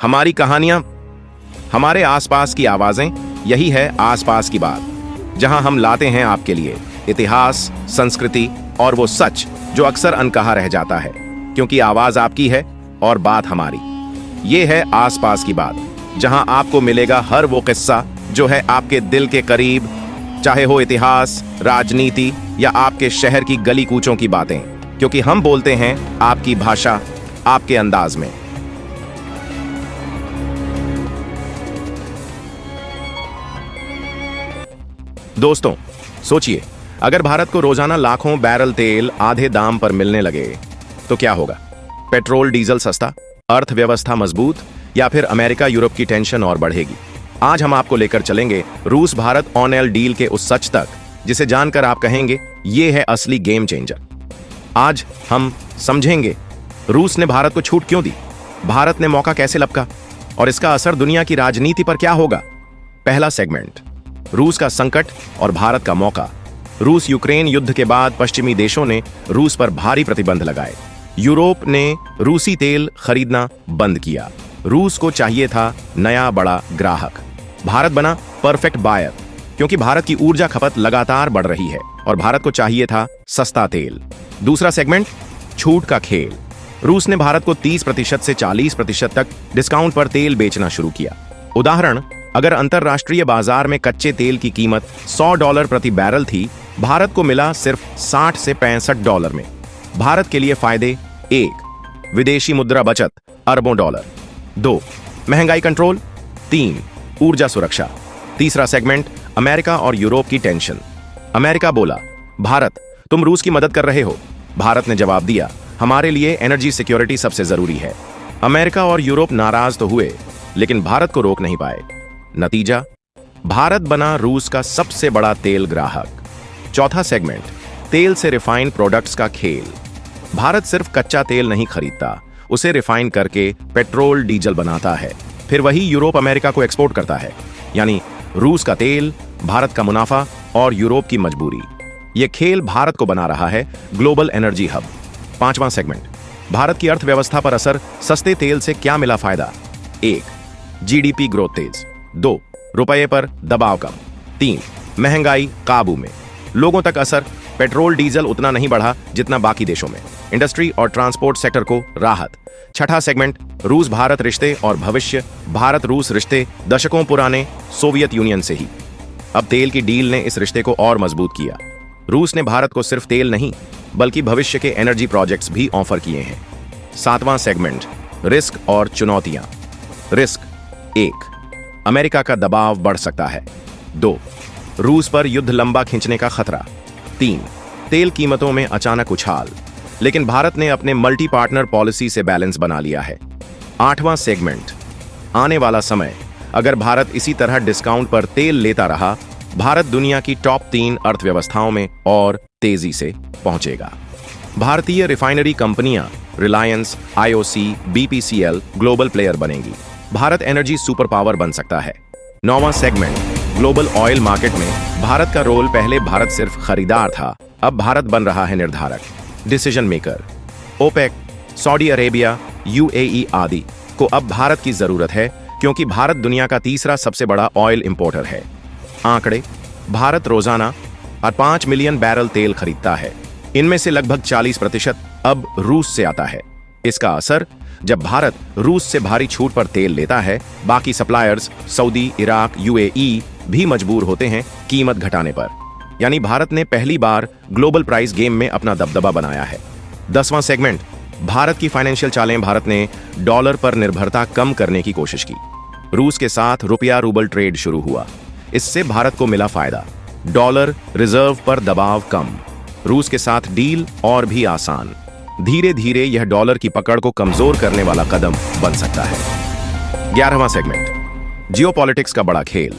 हमारी कहानियां, हमारे आसपास की आवाजें, यही है आसपास की बात, जहां हम लाते हैं आपके लिए इतिहास, संस्कृति और वो सच जो अक्सर अनकहा रह जाता है, क्योंकि आवाज आपकी है और बात हमारी। ये है आसपास की बात, जहां आपको मिलेगा हर वो किस्सा जो है आपके दिल के करीब, चाहे हो इतिहास, राजनीति या आपके शहर की गली कूचों की बातें, क्योंकि हम बोलते हैं आपकी भाषा, आपके अंदाज में। दोस्तों, सोचिए, अगर भारत को रोजाना लाखों बैरल तेल आधे दाम पर मिलने लगे तो क्या होगा? पेट्रोल डीजल सस्ता, अर्थव्यवस्था मजबूत, या फिर अमेरिका यूरोप की टेंशन और बढ़ेगी? आज हम आपको लेकर चलेंगे रूस भारत ऑन ऑयल डील के उस सच तक जिसे जानकर आप कहेंगे ये है असली गेम चेंजर। आज हम समझेंगे रूस ने भारत को छूट क्यों दी, भारत ने मौका कैसे लपका और इसका असर दुनिया की राजनीति पर क्या होगा। पहला सेगमेंट, रूस का संकट और भारत का मौका। रूस यूक्रेन युद्ध के बाद पश्चिमी देशों ने रूस पर भारी प्रतिबंध लगाए। यूरोप ने रूसी तेल खरीदना बंद किया। रूस को चाहिए था नया बड़ा ग्राहक। भारत बना परफेक्ट बायर, क्योंकि भारत की ऊर्जा खपत लगातार बढ़ रही है और भारत को चाहिए था सस्ता तेल। दूसरा सेगमेंट, छूट का खेल। रूस ने भारत को 30% से 40% तक डिस्काउंट पर तेल बेचना शुरू किया। उदाहरण, अगर अंतरराष्ट्रीय बाजार में कच्चे तेल की कीमत $100 प्रति बैरल थी, भारत को मिला सिर्फ $60 से $65 में। भारत के लिए फायदे: 1. विदेशी मुद्रा बचत अरबों डॉलर। 2. महंगाई कंट्रोल। 3. ऊर्जा सुरक्षा। तीसरा सेगमेंट, अमेरिका और यूरोप की टेंशन। अमेरिका बोला, भारत तुम रूस की मदद कर रहे हो। भारत ने जवाब दिया, हमारे लिए एनर्जी सिक्योरिटी सबसे जरूरी है। अमेरिका और यूरोप नाराज तो हुए, लेकिन भारत को रोक नहीं पाए। नतीजा, भारत बना रूस का सबसे बड़ा तेल ग्राहक। चौथा सेगमेंट, तेल से रिफाइंड प्रोडक्ट्स का खेल। भारत सिर्फ कच्चा तेल नहीं खरीदता, उसे रिफाइन करके पेट्रोल डीजल बनाता है, फिर वही यूरोप अमेरिका को एक्सपोर्ट करता है। यानी रूस का तेल, भारत का मुनाफा और यूरोप की मजबूरी। यह खेल भारत को बना रहा है ग्लोबल एनर्जी हब। पांचवां सेगमेंट, भारत की अर्थव्यवस्था पर असर। सस्ते तेल से क्या मिला फायदा? 1. जीडीपी ग्रोथ तेज। 2. रुपये पर दबाव कम। 3. महंगाई काबू में। लोगों तक असर, पेट्रोल डीजल उतना नहीं बढ़ा जितना बाकी देशों में। इंडस्ट्री और ट्रांसपोर्ट सेक्टर को राहत। छठा सेगमेंट, रूस भारत रिश्ते और भविष्य। भारत रूस रिश्ते दशकों पुराने, सोवियत यूनियन से ही। अब तेल की डील ने इस रिश्ते को और मजबूत किया। रूस ने भारत को सिर्फ तेल नहीं, बल्कि भविष्य के एनर्जी प्रोजेक्ट्स भी ऑफर किए हैं। सातवां सेगमेंट, रिस्क और चुनौतियां। रिस्क: 1. अमेरिका का दबाव बढ़ सकता है। 2. रूस पर युद्ध लंबा खींचने का खतरा। 3. तेल कीमतों में अचानक उछाल, लेकिन भारत ने अपने मल्टी पार्टनर पॉलिसी से बैलेंस बना लिया है। 8वां सेगमेंट, आने वाला समय। अगर भारत इसी तरह डिस्काउंट पर तेल लेता रहा, भारत दुनिया की टॉप 3 अर्थव्यवस्थाओं में और तेजी से पहुंचेगा। भारतीय रिफाइनरी कंपनियां Reliance, IOC, BPCL global player बनेंगी। भारत एनर्जी सुपर पावर बन सकता है। 9वां सेगमेंट, ग्लोबल ऑयल मार्केट में भारत का रोल। पहले भारत सिर्फ खरीदार था, अब भारत बन रहा है निर्धारक, decision maker. OPEC, Saudi Arabia, UAE आदि को अब भारत की जरूरत है, क्योंकि भारत दुनिया का तीसरा सबसे बड़ा ऑयल इंपोर्टर है। आंकड़े, भारत रोजाना 5 मिलियन बैरल तेल खरीदता है। इनमें से लगभग 40% अब रूस से आता है। इसका असर, जब भारत रूस से भारी छूट पर तेल लेता है, बाकी सप्लायर्स सऊदी, इराक, UAE भी मजबूर होते हैं कीमत घटाने पर। यानी भारत ने पहली बार ग्लोबल प्राइस गेम में अपना दबदबा बनाया है। 10वां सेगमेंट, भारत की फाइनेंशियल चालें। भारत ने डॉलर पर निर्भरता कम करने की कोशिश की। रूस के साथ रुपया रूबल ट्रेड शुरू हुआ। इससे भारत को मिला फायदा, डॉलर रिजर्व पर दबाव कम, रूस के साथ डील और भी आसान। धीरे धीरे यह डॉलर की पकड़ को कमजोर करने वाला कदम बन सकता है। 11वां सेगमेंट, जियोपॉलिटिक्स का बड़ा खेल।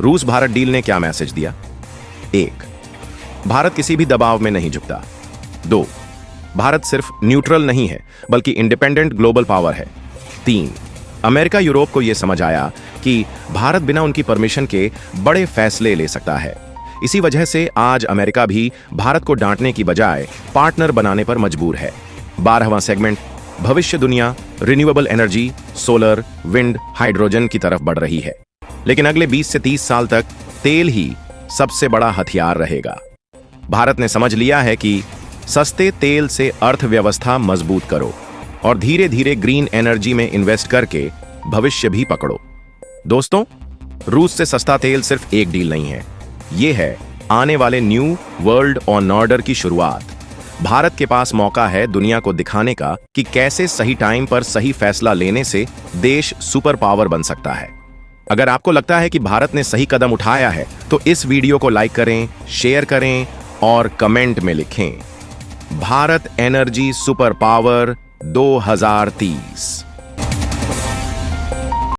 रूस भारत डील ने क्या मैसेज दिया? 1. भारत किसी भी दबाव में नहीं झुकता। 2. भारत सिर्फ न्यूट्रल नहीं है, बल्कि इंडिपेंडेंट ग्लोबल पावर है। 3. अमेरिका यूरोप को यह समझ आया कि भारत बिना उनकी परमिशन के बड़े फैसले ले सकता है। इसी वजह से आज अमेरिका भी भारत को डांटने की बजाय पार्टनर बनाने पर मजबूर है। 12वां सेगमेंट, भविष्य दुनिया renewable energy, solar, wind, hydrogen की तरफ बढ़ रही है। लेकिन अगले 20 से 30 साल तक तेल ही सबसे बड़ा हथियार रहेगा। भारत ने समझ लिया है कि सस्ते तेल से अर्थव्यवस्था मजबूत करो और धीरे धीरे ग्रीन एनर्जी में इन्वेस्ट करके भविष्य भी पकड़ो। दोस्तों, रूस से सस्ता तेल सिर्फ एक डील नहीं है, ये है आने वाले न्यू वर्ल्ड ऑर्डर की शुरुआत। भारत के पास मौका है दुनिया को दिखाने का कि कैसे सही टाइम पर सही फैसला लेने से देश सुपर पावर बन सकता है। अगर आपको लगता है कि भारत ने सही कदम उठाया है तो इस वीडियो को लाइक करें, शेयर करें और कमेंट में लिखें भारत एनर्जी सुपर पावर 2030।